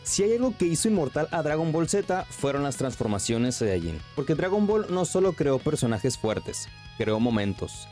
Si hay algo que hizo inmortal a Dragon Ball Z fueron las transformaciones Saiyajin, porque Dragon Ball no solo creó personajes fuertes, creó momentos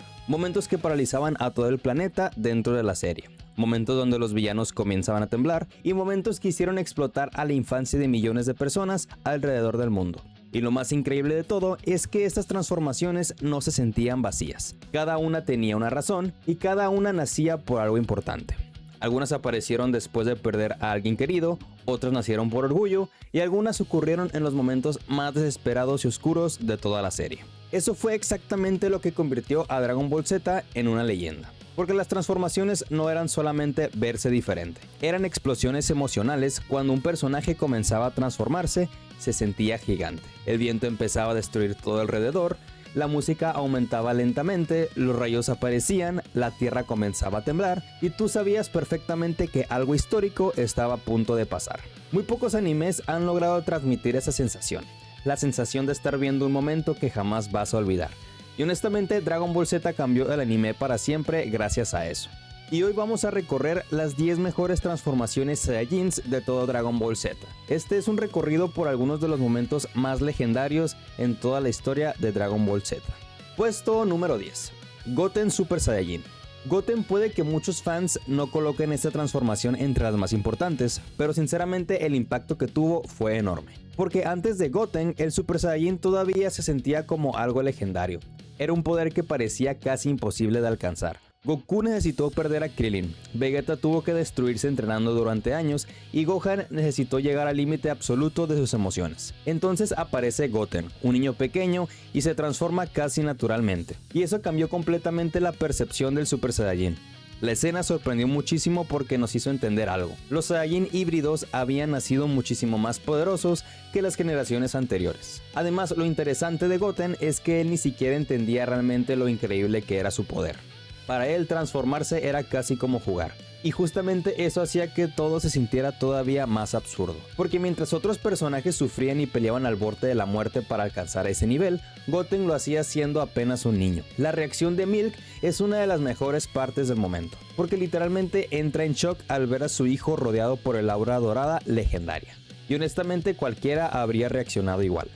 que paralizaban a todo el planeta dentro de la serie, momentos donde los villanos comenzaban a temblar y momentos que hicieron explotar a la infancia de millones de personas alrededor del mundo. Y lo más increíble de todo es que estas transformaciones no se sentían vacías, cada una tenía una razón y cada una nacía por algo importante. Algunas aparecieron después de perder a alguien querido, otras nacieron por orgullo y algunas ocurrieron en los momentos más desesperados y oscuros de toda la serie. Eso fue exactamente lo que convirtió a Dragon Ball Z en una leyenda. Porque las transformaciones no eran solamente verse diferente, eran explosiones emocionales. Cuando un personaje comenzaba a transformarse, se sentía gigante. El viento empezaba a destruir todo alrededor, la música aumentaba lentamente, los rayos aparecían, la tierra comenzaba a temblar y tú sabías perfectamente que algo histórico estaba a punto de pasar. Muy pocos animes han logrado transmitir esa sensación, la sensación de estar viendo un momento que jamás vas a olvidar. Y honestamente Dragon Ball Z cambió el anime para siempre gracias a eso. Y hoy vamos a recorrer las 10 mejores transformaciones Saiyajins de todo Dragon Ball Z. Este es un recorrido por algunos de los momentos más legendarios en toda la historia de Dragon Ball Z. Puesto número 10. Goten Super Saiyajin. Goten puede que muchos fans no coloquen esta transformación entre las más importantes, pero sinceramente el impacto que tuvo fue enorme. Porque antes de Goten, el Super Saiyajin todavía se sentía como algo legendario. Era un poder que parecía casi imposible de alcanzar. Goku necesitó perder a Krillin, Vegeta tuvo que destruirse entrenando durante años y Gohan necesitó llegar al límite absoluto de sus emociones. Entonces aparece Goten, un niño pequeño, y se transforma casi naturalmente. Y eso cambió completamente la percepción del Super Saiyajin. La escena sorprendió muchísimo porque nos hizo entender algo. Los Saiyajin híbridos habían nacido muchísimo más poderosos que las generaciones anteriores. Además, lo interesante de Goten es que él ni siquiera entendía realmente lo increíble que era su poder. Para él transformarse era casi como jugar. Y justamente eso hacía que todo se sintiera todavía más absurdo. Porque mientras otros personajes sufrían y peleaban al borde de la muerte para alcanzar ese nivel, Goten lo hacía siendo apenas un niño. La reacción de Milk es una de las mejores partes del momento, porque literalmente entra en shock al ver a su hijo rodeado por el aura dorada legendaria. Y honestamente cualquiera habría reaccionado igual.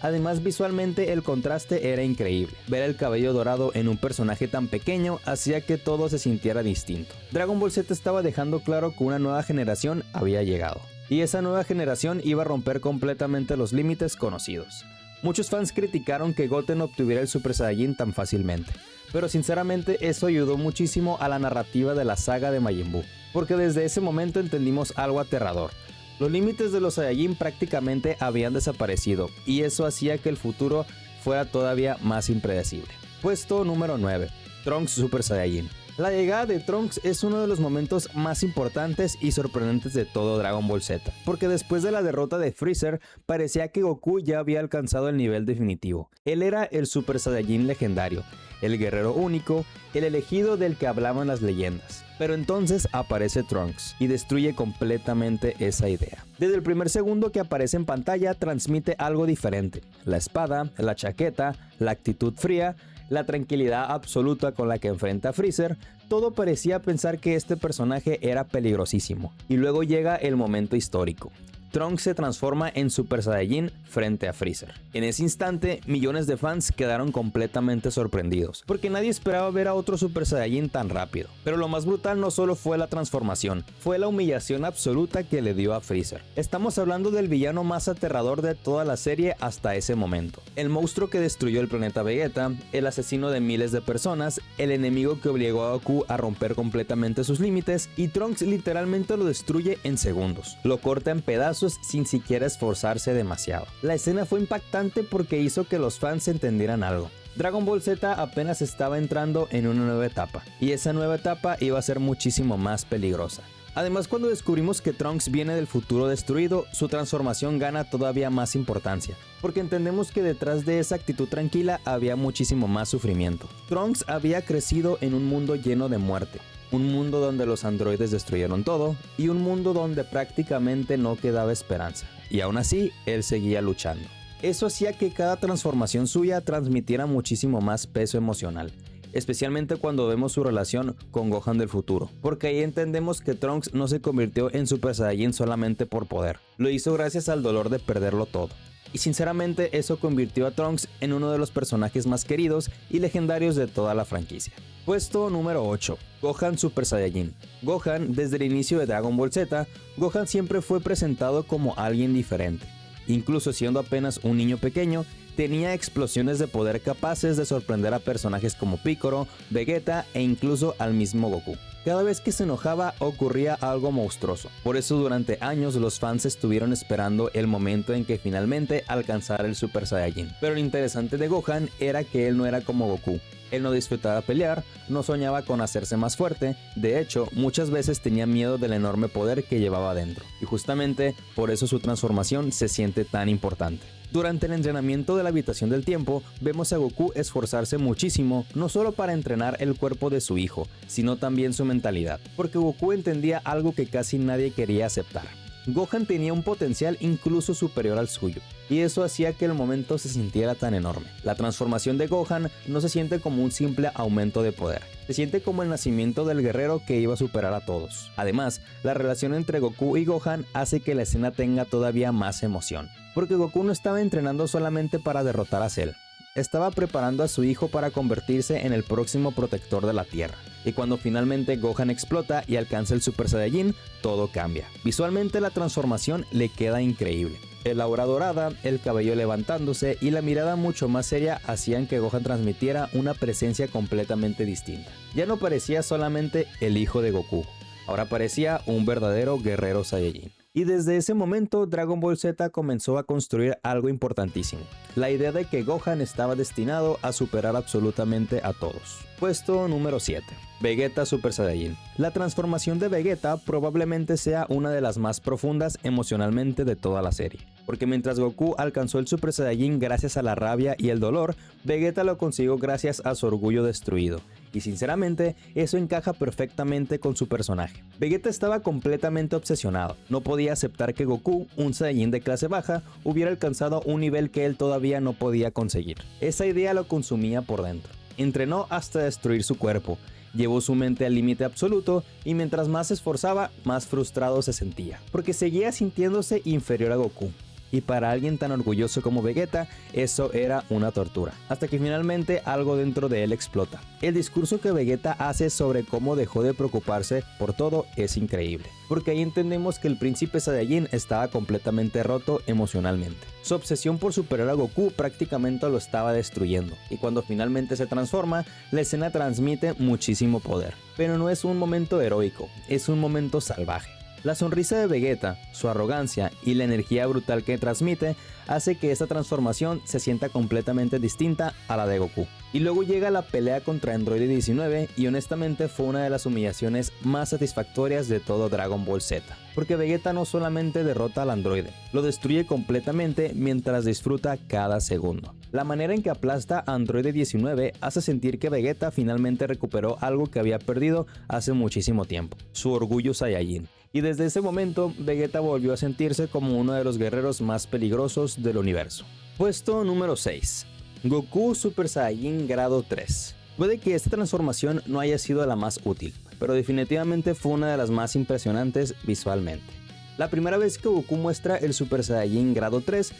Además, visualmente el contraste era increíble. Ver el cabello dorado en un personaje tan pequeño hacía que todo se sintiera distinto. Dragon Ball Z estaba dejando claro que una nueva generación había llegado. Y esa nueva generación iba a romper completamente los límites conocidos. Muchos fans criticaron que Goten obtuviera el Super Saiyajin tan fácilmente, pero sinceramente eso ayudó muchísimo a la narrativa de la saga de Majin Buu, porque desde ese momento entendimos algo aterrador. Los límites de los Saiyajin prácticamente habían desaparecido y eso hacía que el futuro fuera todavía más impredecible. Puesto número 9. Trunks Super Saiyajin. La llegada de Trunks es uno de los momentos más importantes y sorprendentes de todo Dragon Ball Z, porque después de la derrota de Freezer, parecía que Goku ya había alcanzado el nivel definitivo. Él era el Super Saiyajin legendario, el guerrero único, el elegido del que hablaban las leyendas. Pero entonces aparece Trunks y destruye completamente esa idea. Desde el primer segundo que aparece en pantalla transmite algo diferente. La espada, la chaqueta, la actitud fría, la tranquilidad absoluta con la que enfrenta a Freezer, todo parecía pensar que este personaje era peligrosísimo. Y luego llega el momento histórico. Trunks se transforma en Super Saiyajin frente a Freezer. En ese instante, millones de fans quedaron completamente sorprendidos, porque nadie esperaba ver a otro Super Saiyajin tan rápido. Pero lo más brutal no solo fue la transformación, fue la humillación absoluta que le dio a Freezer. Estamos hablando del villano más aterrador de toda la serie hasta ese momento. El monstruo que destruyó el planeta Vegeta, el asesino de miles de personas, el enemigo que obligó a Goku a romper completamente sus límites, y Trunks literalmente lo destruye en segundos. Lo corta en pedazos sin siquiera esforzarse demasiado. La escena fue impactante porque hizo que los fans entendieran algo. Dragon Ball Z apenas estaba entrando en una nueva etapa, y esa nueva etapa iba a ser muchísimo más peligrosa. Además, cuando descubrimos que Trunks viene del futuro destruido, su transformación gana todavía más importancia, porque entendemos que detrás de esa actitud tranquila había muchísimo más sufrimiento. Trunks había crecido en un mundo lleno de muerte, un mundo donde los androides destruyeron todo y un mundo donde prácticamente no quedaba esperanza, y aún así él seguía luchando. Eso hacía que cada transformación suya transmitiera muchísimo más peso emocional, especialmente cuando vemos su relación con Gohan del futuro, porque ahí entendemos que Trunks no se convirtió en Super Saiyajin solamente por poder, lo hizo gracias al dolor de perderlo todo. Y sinceramente eso convirtió a Trunks en uno de los personajes más queridos y legendarios de toda la franquicia. Puesto número 8. Gohan Super Saiyajin. Gohan, desde el inicio de Dragon Ball Z, Gohan siempre fue presentado como alguien diferente. Incluso siendo apenas un niño pequeño, tenía explosiones de poder capaces de sorprender a personajes como Piccolo, Vegeta e incluso al mismo Goku. Cada vez que se enojaba ocurría algo monstruoso. Por eso durante años los fans estuvieron esperando el momento en que finalmente alcanzara el Super Saiyajin. Pero lo interesante de Gohan era que él no era como Goku. Él no disfrutaba pelear, no soñaba con hacerse más fuerte, de hecho, muchas veces tenía miedo del enorme poder que llevaba dentro. Y justamente por eso su transformación se siente tan importante. Durante el entrenamiento de la habitación del tiempo, vemos a Goku esforzarse muchísimo, no solo para entrenar el cuerpo de su hijo, sino también su mentalidad, porque Goku entendía algo que casi nadie quería aceptar. Gohan tenía un potencial incluso superior al suyo, y eso hacía que el momento se sintiera tan enorme. La transformación de Gohan no se siente como un simple aumento de poder, se siente como el nacimiento del guerrero que iba a superar a todos. Además, la relación entre Goku y Gohan hace que la escena tenga todavía más emoción, porque Goku no estaba entrenando solamente para derrotar a Cell, estaba preparando a su hijo para convertirse en el próximo protector de la Tierra. Y cuando finalmente Gohan explota y alcanza el Super Saiyajin, todo cambia. Visualmente la transformación le queda increíble. El aura dorada, el cabello levantándose y la mirada mucho más seria hacían que Gohan transmitiera una presencia completamente distinta. Ya no parecía solamente el hijo de Goku, ahora parecía un verdadero guerrero Saiyajin. Y desde ese momento Dragon Ball Z comenzó a construir algo importantísimo, la idea de que Gohan estaba destinado a superar absolutamente a todos. Puesto número 7. Vegeta Super Saiyajin. La transformación de Vegeta probablemente sea una de las más profundas emocionalmente de toda la serie, porque mientras Goku alcanzó el Super Saiyajin gracias a la rabia y el dolor, Vegeta lo consiguió gracias a su orgullo destruido. Y sinceramente, eso encaja perfectamente con su personaje. Vegeta estaba completamente obsesionado, no podía aceptar que Goku, un Saiyajin de clase baja, hubiera alcanzado un nivel que él todavía no podía conseguir. Esa idea lo consumía por dentro. Entrenó hasta destruir su cuerpo, llevó su mente al límite absoluto y mientras más se esforzaba, más frustrado se sentía, porque seguía sintiéndose inferior a Goku. Y para alguien tan orgulloso como Vegeta, eso era una tortura. Hasta que finalmente algo dentro de él explota. El discurso que Vegeta hace sobre cómo dejó de preocuparse por todo es increíble, porque ahí entendemos que el príncipe Saiyajin estaba completamente roto emocionalmente. Su obsesión por superar a Goku prácticamente lo estaba destruyendo, y cuando finalmente se transforma, la escena transmite muchísimo poder. Pero no es un momento heroico, es un momento salvaje. La sonrisa de Vegeta, su arrogancia y la energía brutal que transmite hace que esta transformación se sienta completamente distinta a la de Goku. Y luego llega la pelea contra Android 19 y honestamente fue una de las humillaciones más satisfactorias de todo Dragon Ball Z. Porque Vegeta no solamente derrota al androide, lo destruye completamente mientras disfruta cada segundo. La manera en que aplasta a Android 19 hace sentir que Vegeta finalmente recuperó algo que había perdido hace muchísimo tiempo, su orgullo Saiyajin. Y desde ese momento, Vegeta volvió a sentirse como uno de los guerreros más peligrosos del universo. Puesto número 6. Goku Super Saiyajin grado 3. Puede que esta transformación no haya sido la más útil, pero definitivamente fue una de las más impresionantes visualmente. La primera vez que Goku muestra el Super Saiyajin grado 3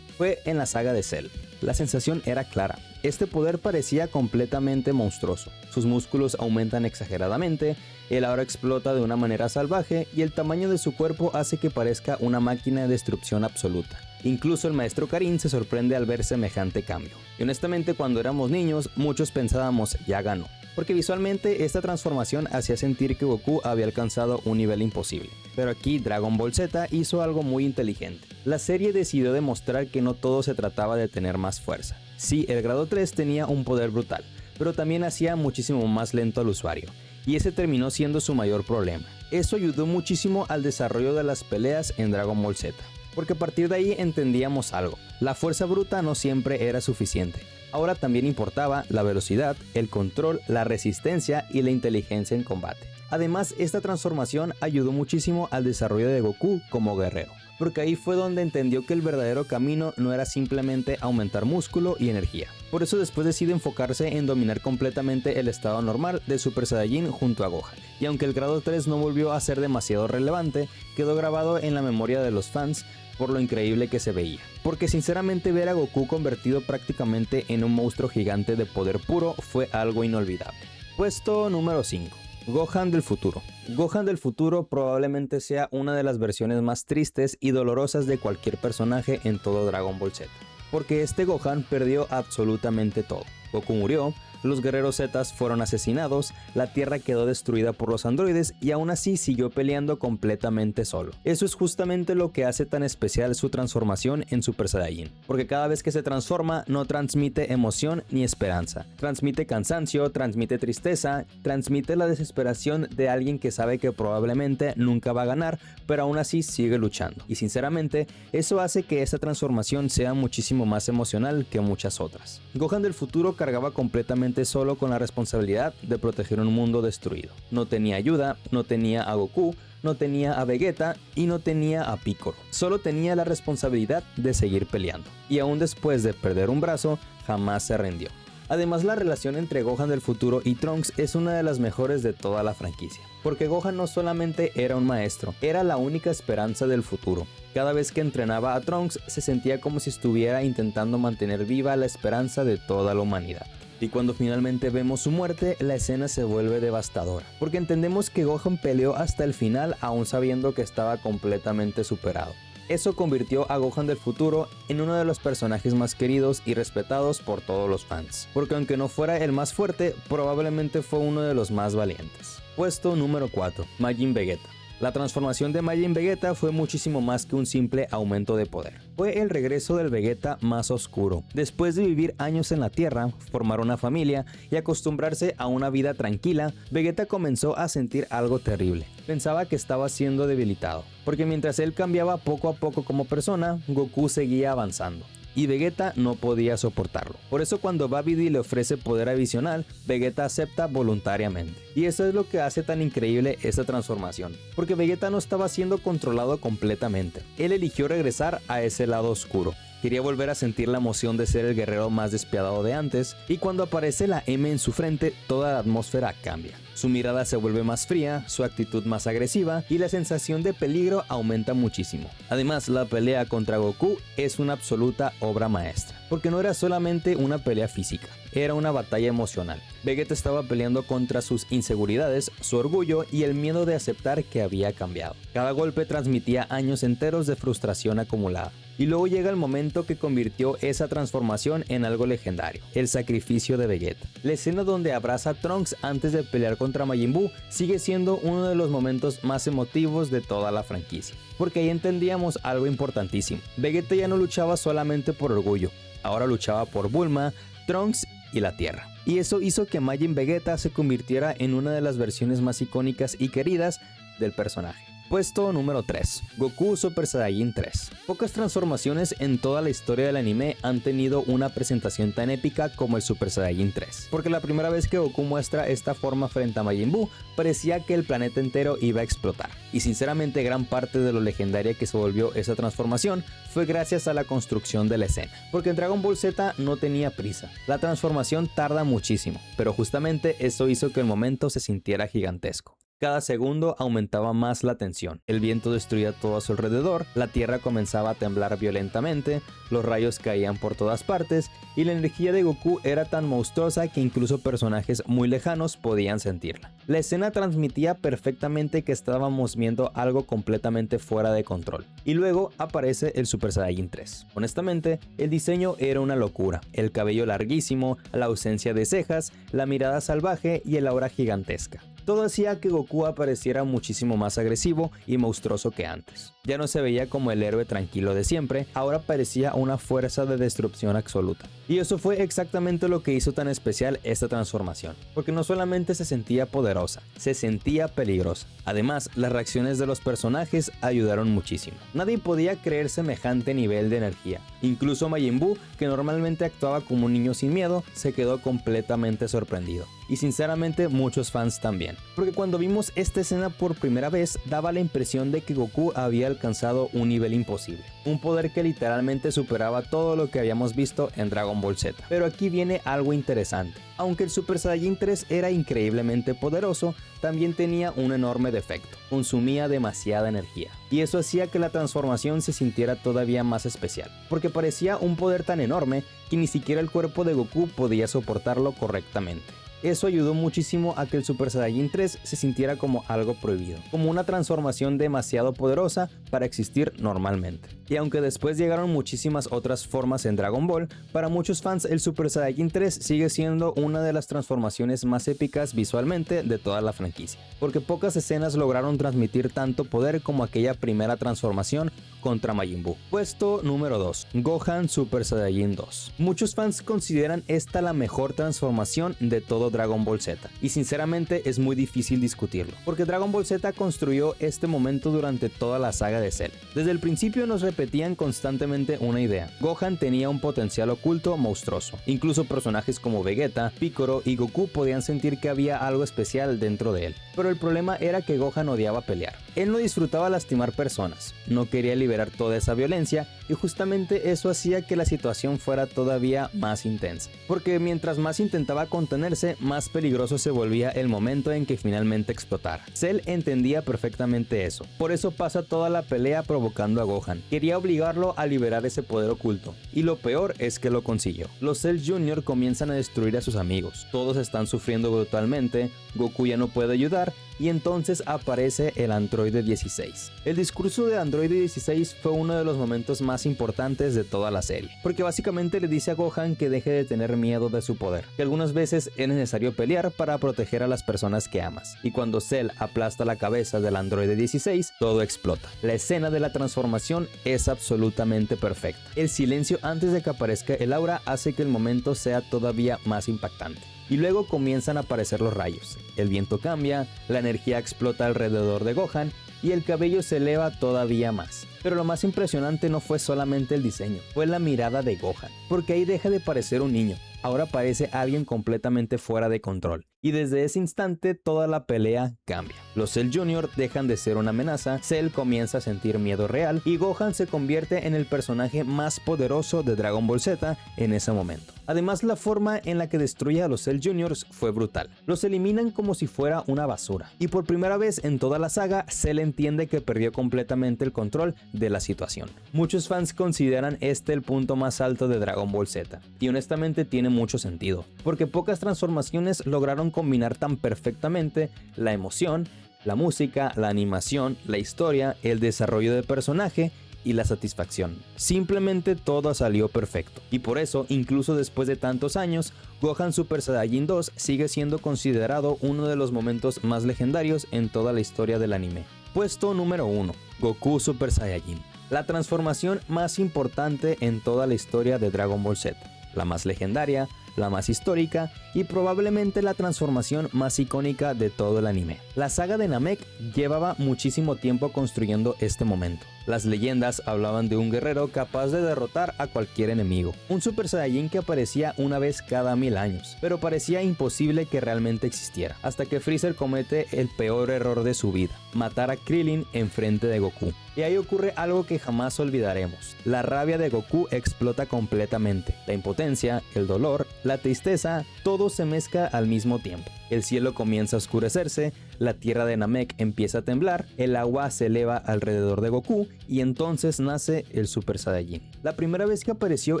fue en la saga de Cell. La sensación era clara. Este poder parecía completamente monstruoso. Sus músculos aumentan exageradamente, el aura explota de una manera salvaje y el tamaño de su cuerpo hace que parezca una máquina de destrucción absoluta. Incluso el maestro Karin se sorprende al ver semejante cambio. Y honestamente, cuando éramos niños, muchos pensábamos, ya ganó. Porque visualmente esta transformación hacía sentir que Goku había alcanzado un nivel imposible. Pero aquí Dragon Ball Z hizo algo muy inteligente. La serie decidió demostrar que no todo se trataba de tener más fuerza. Sí, el grado 3 tenía un poder brutal, pero también hacía muchísimo más lento al usuario. Y ese terminó siendo su mayor problema. Eso ayudó muchísimo al desarrollo de las peleas en Dragon Ball Z. Porque a partir de ahí entendíamos algo. La fuerza bruta no siempre era suficiente. Ahora también importaba la velocidad, el control, la resistencia y la inteligencia en combate. Además, esta transformación ayudó muchísimo al desarrollo de Goku como guerrero, porque ahí fue donde entendió que el verdadero camino no era simplemente aumentar músculo y energía. Por eso después decide enfocarse en dominar completamente el estado normal de Super Saiyajin junto a Gohan. Y aunque el grado 3 no volvió a ser demasiado relevante, quedó grabado en la memoria de los fans por lo increíble que se veía. Porque sinceramente ver a Goku convertido prácticamente en un monstruo gigante de poder puro fue algo inolvidable. Puesto número 5. Gohan del futuro. Gohan del futuro probablemente sea una de las versiones más tristes y dolorosas de cualquier personaje en todo Dragon Ball Z. Porque este Gohan perdió absolutamente todo. Goku murió, los guerreros Zetas fueron asesinados, la Tierra quedó destruida por los androides y aún así siguió peleando completamente solo. Eso es justamente lo que hace tan especial su transformación en Super Saiyajin, porque cada vez que se transforma no transmite emoción ni esperanza, transmite cansancio, transmite tristeza, transmite la desesperación de alguien que sabe que probablemente nunca va a ganar, pero aún así sigue luchando. Y sinceramente, eso hace que esta transformación sea muchísimo más emocional que muchas otras. Gohan del futuro cargaba completamente solo con la responsabilidad de proteger un mundo destruido. No tenía ayuda, no tenía a Goku, no tenía a Vegeta y no tenía a Piccolo. Solo tenía la responsabilidad de seguir peleando. Y aún después de perder un brazo, jamás se rindió. Además, la relación entre Gohan del futuro y Trunks es una de las mejores de toda la franquicia. Porque Gohan no solamente era un maestro, era la única esperanza del futuro. Cada vez que entrenaba a Trunks se sentía como si estuviera intentando mantener viva la esperanza de toda la humanidad. Y cuando finalmente vemos su muerte, la escena se vuelve devastadora, porque entendemos que Gohan peleó hasta el final aún sabiendo que estaba completamente superado. Eso convirtió a Gohan del futuro en uno de los personajes más queridos y respetados por todos los fans, porque aunque no fuera el más fuerte, probablemente fue uno de los más valientes. Puesto número 4. Majin Vegeta. La transformación de Majin Vegeta fue muchísimo más que un simple aumento de poder. Fue el regreso del Vegeta más oscuro. Después de vivir años en la Tierra, formar una familia y acostumbrarse a una vida tranquila, Vegeta comenzó a sentir algo terrible. Pensaba que estaba siendo debilitado, porque mientras él cambiaba poco a poco como persona, Goku seguía avanzando. Y Vegeta no podía soportarlo. Por eso cuando Babidi le ofrece poder adicional, Vegeta acepta voluntariamente. Y eso es lo que hace tan increíble esta transformación, porque Vegeta no estaba siendo controlado completamente. Él eligió regresar a ese lado oscuro. Quería volver a sentir la emoción de ser el guerrero más despiadado de antes, y cuando aparece la M en su frente, toda la atmósfera cambia. Su mirada se vuelve más fría, su actitud más agresiva y la sensación de peligro aumenta muchísimo. Además, la pelea contra Goku es una absoluta obra maestra, porque no era solamente una pelea física, era una batalla emocional. Vegeta estaba peleando contra sus inseguridades, su orgullo y el miedo de aceptar que había cambiado. Cada golpe transmitía años enteros de frustración acumulada. Y luego llega el momento que convirtió esa transformación en algo legendario, el sacrificio de Vegeta. La escena donde abraza a Trunks antes de pelear contra Majin Buu sigue siendo uno de los momentos más emotivos de toda la franquicia, porque ahí entendíamos algo importantísimo. Vegeta ya no luchaba solamente por orgullo, ahora luchaba por Bulma, Trunks y la Tierra. Y eso hizo que Majin Vegeta se convirtiera en una de las versiones más icónicas y queridas del personaje. Puesto número 3. Goku Super Saiyajin 3. Pocas transformaciones en toda la historia del anime han tenido una presentación tan épica como el Super Saiyajin 3. Porque la primera vez que Goku muestra esta forma frente a Majin Buu, parecía que el planeta entero iba a explotar. Y sinceramente gran parte de lo legendaria que se volvió esa transformación fue gracias a la construcción de la escena. Porque en Dragon Ball Z no tenía prisa. La transformación tarda muchísimo, pero justamente eso hizo que el momento se sintiera gigantesco. Cada segundo aumentaba más la tensión, el viento destruía todo a su alrededor, la tierra comenzaba a temblar violentamente, los rayos caían por todas partes y la energía de Goku era tan monstruosa que incluso personajes muy lejanos podían sentirla. La escena transmitía perfectamente que estábamos viendo algo completamente fuera de control. Y luego aparece el Super Saiyajin 3. Honestamente, el diseño era una locura, el cabello larguísimo, la ausencia de cejas, la mirada salvaje y el aura gigantesca. Todo hacía que Goku apareciera muchísimo más agresivo y monstruoso que antes. Ya no se veía como el héroe tranquilo de siempre, ahora parecía una fuerza de destrucción absoluta. Y eso fue exactamente lo que hizo tan especial esta transformación, porque no solamente se sentía poderosa, se sentía peligrosa. Además, las reacciones de los personajes ayudaron muchísimo. Nadie podía creer semejante nivel de energía. Incluso Majin Buu, que normalmente actuaba como un niño sin miedo, se quedó completamente sorprendido. y sinceramente muchos fans también. Porque cuando vimos esta escena por primera vez daba la impresión de que Goku había alcanzado un nivel imposible. Un poder que literalmente superaba todo lo que habíamos visto en Dragon Ball Z. Pero aquí viene algo interesante. Aunque el Super Saiyajin 3 era increíblemente poderoso, también tenía un enorme defecto: consumía demasiada energía. Y eso hacía que la transformación se sintiera todavía más especial, porque parecía un poder tan enorme que ni siquiera el cuerpo de Goku podía soportarlo correctamente. Eso ayudó muchísimo a que el Super Saiyajin 3 se sintiera como algo prohibido, como una transformación demasiado poderosa para existir normalmente. Y aunque después llegaron muchísimas otras formas en Dragon Ball, para muchos fans el Super Saiyajin 3 sigue siendo una de las transformaciones más épicas visualmente de toda la franquicia, porque pocas escenas lograron transmitir tanto poder como aquella primera transformación contra Majin Buu. Puesto número 2. Gohan Super Saiyajin 2. Muchos fans consideran esta la mejor transformación de todo Dragon Ball Z, y sinceramente es muy difícil discutirlo, porque Dragon Ball Z construyó este momento durante toda la saga de Cell. Desde el principio nos repetían constantemente una idea: Gohan tenía un potencial oculto monstruoso. Incluso personajes como Vegeta, Piccolo y Goku podían sentir que había algo especial dentro de él. Pero el problema era que Gohan odiaba pelear. Él no disfrutaba lastimar personas, no quería liberar toda esa violencia, y justamente eso hacía que la situación fuera todavía más intensa. Porque mientras más intentaba contenerse, más peligroso se volvía el momento en que finalmente explotara. Cell entendía perfectamente eso. Por eso pasa toda la pelea provocando a Gohan. Quería obligarlo a liberar ese poder oculto. Y lo peor es que lo consiguió. Los Cell Jr. comienzan a destruir a sus amigos. Todos están sufriendo brutalmente. Goku ya no puede ayudar. Y entonces aparece el Androide 16. El discurso de Androide 16 fue uno de los momentos más importantes de toda la serie, porque básicamente le dice a Gohan que deje de tener miedo de su poder, que algunas veces es necesario pelear para proteger a las personas que amas. Y cuando Cell aplasta la cabeza del Androide 16, todo explota. La escena de la transformación es absolutamente perfecta. El silencio antes de que aparezca el aura hace que el momento sea todavía más impactante. Y luego comienzan a aparecer los rayos, el viento cambia, la energía explota alrededor de Gohan y el cabello se eleva todavía más. Pero lo más impresionante no fue solamente el diseño, fue la mirada de Gohan, porque ahí deja de parecer un niño, ahora parece alguien completamente fuera de control. Y desde ese instante toda la pelea cambia. Los Cell Jr. dejan de ser una amenaza, Cell comienza a sentir miedo real y Gohan se convierte en el personaje más poderoso de Dragon Ball Z en ese momento. Además, la forma en la que destruye a los Cell Jr. fue brutal. Los eliminan como si fuera una basura. Y por primera vez en toda la saga, Cell entiende que perdió completamente el control de la situación. Muchos fans consideran este el punto más alto de Dragon Ball Z. Y honestamente tiene mucho sentido, porque pocas transformaciones lograron combinar tan perfectamente la emoción, la música, la animación, la historia, el desarrollo de personaje y la satisfacción. Simplemente todo salió perfecto. Y por eso, incluso después de tantos años, Gohan Super Saiyajin 2 sigue siendo considerado uno de los momentos más legendarios en toda la historia del anime. Puesto número 1. Goku Super Saiyajin. La transformación más importante en toda la historia de Dragon Ball Z. La más legendaria, la más histórica y probablemente la transformación más icónica de todo el anime. La saga de Namek llevaba muchísimo tiempo construyendo este momento. Las leyendas hablaban de un guerrero capaz de derrotar a cualquier enemigo, un Super Saiyajin que aparecía una vez cada 1000 años, pero parecía imposible que realmente existiera, hasta que Freezer comete el peor error de su vida: matar a Krillin en frente de Goku. Y ahí ocurre algo que jamás olvidaremos. La rabia de Goku explota completamente. La impotencia, el dolor, la tristeza, todo se mezcla al mismo tiempo. El cielo comienza a oscurecerse, la tierra de Namek empieza a temblar, el agua se eleva alrededor de Goku y entonces nace el Super Saiyajin. La primera vez que apareció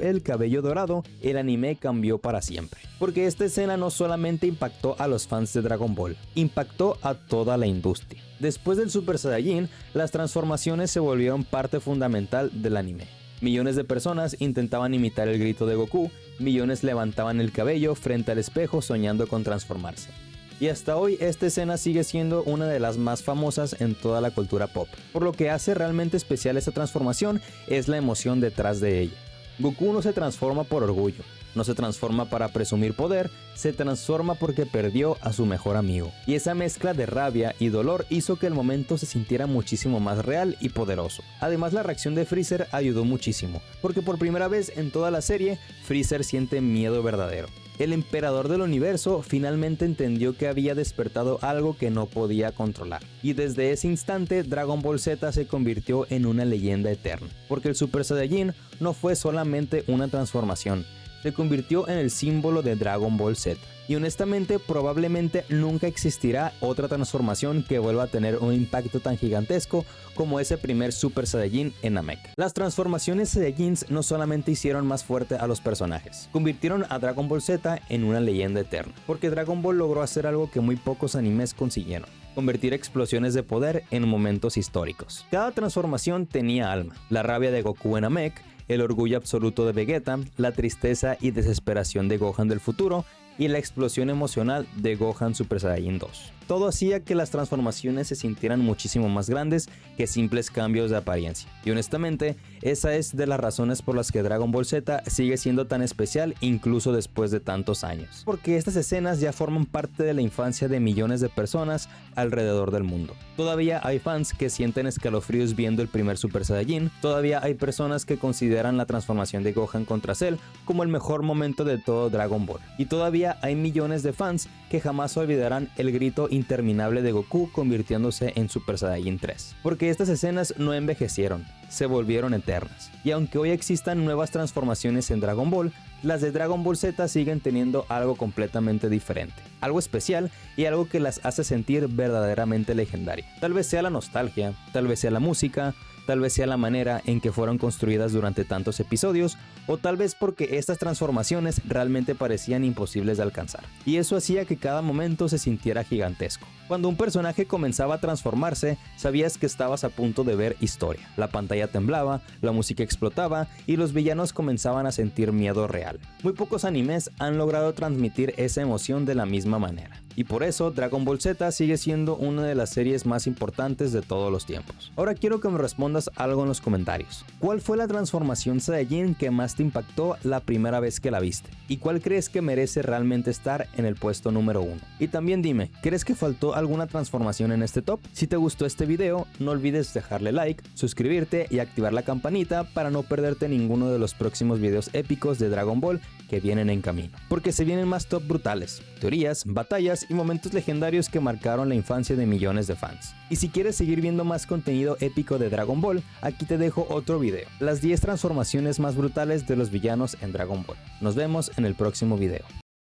el cabello dorado, el anime cambió para siempre. Porque esta escena no solamente impactó a los fans de Dragon Ball, impactó a toda la industria. Después del Super Saiyajin, las transformaciones se volvieron parte fundamental del anime. Millones de personas intentaban imitar el grito de Goku, millones levantaban el cabello frente al espejo soñando con transformarse. Y hasta hoy esta escena sigue siendo una de las más famosas en toda la cultura pop. Por lo que hace realmente especial esta transformación es la emoción detrás de ella. Goku no se transforma por orgullo, no se transforma para presumir poder, se transforma porque perdió a su mejor amigo. Y esa mezcla de rabia y dolor hizo que el momento se sintiera muchísimo más real y poderoso. Además, la reacción de Freezer ayudó muchísimo, porque por primera vez en toda la serie, Freezer siente miedo verdadero. El emperador del universo finalmente entendió que había despertado algo que no podía controlar. Y desde ese instante Dragon Ball Z se convirtió en una leyenda eterna. Porque el Super Saiyajin no fue solamente una transformación, se convirtió en el símbolo de Dragon Ball Z. Y honestamente probablemente nunca existirá otra transformación que vuelva a tener un impacto tan gigantesco como ese primer Super Saiyajin en Namek. Las transformaciones Saiyajins no solamente hicieron más fuerte a los personajes, convirtieron a Dragon Ball Z en una leyenda eterna, porque Dragon Ball logró hacer algo que muy pocos animes consiguieron: convertir explosiones de poder en momentos históricos. Cada transformación tenía alma: la rabia de Goku en Namek, el orgullo absoluto de Vegeta, la tristeza y desesperación de Gohan del futuro, y la explosión emocional de Gohan Super Saiyajin 2. Todo hacía que las transformaciones se sintieran muchísimo más grandes que simples cambios de apariencia. Y honestamente, esa es de las razones por las que Dragon Ball Z sigue siendo tan especial incluso después de tantos años. Porque estas escenas ya forman parte de la infancia de millones de personas alrededor del mundo. Todavía hay fans que sienten escalofríos viendo el primer Super Saiyajin, todavía hay personas que consideran la transformación de Gohan contra Cell como el mejor momento de todo Dragon Ball. Y todavía hay millones de fans que jamás olvidarán el grito interminable de Goku convirtiéndose en Super Saiyajin 3. Porque estas escenas no envejecieron, se volvieron eternas. Y aunque hoy existan nuevas transformaciones en Dragon Ball, las de Dragon Ball Z siguen teniendo algo completamente diferente, algo especial y algo que las hace sentir verdaderamente legendarias. Tal vez sea la nostalgia, tal vez sea la música, tal vez sea la manera en que fueron construidas durante tantos episodios, o tal vez porque estas transformaciones realmente parecían imposibles de alcanzar. Y eso hacía que cada momento se sintiera gigantesco. Cuando un personaje comenzaba a transformarse, sabías que estabas a punto de ver historia. La pantalla temblaba, la música explotaba y los villanos comenzaban a sentir miedo real. Muy pocos animes han logrado transmitir esa emoción de la misma manera. Y por eso Dragon Ball Z sigue siendo una de las series más importantes de todos los tiempos. Ahora quiero que me respondas algo en los comentarios. ¿Cuál fue la transformación Saiyajin que más te impactó la primera vez que la viste? ¿Y cuál crees que merece realmente estar en el puesto número 1? Y también dime, ¿crees que faltó alguna transformación en este top? Si te gustó este video, no olvides dejarle like, suscribirte y activar la campanita para no perderte ninguno de los próximos videos épicos de Dragon Ball que vienen en camino. Porque se vienen más top brutales, teorías, batallas y momentos legendarios que marcaron la infancia de millones de fans. Y si quieres seguir viendo más contenido épico de Dragon Ball, aquí te dejo otro video: las 10 transformaciones más brutales de los villanos en Dragon Ball. Nos vemos en el próximo video.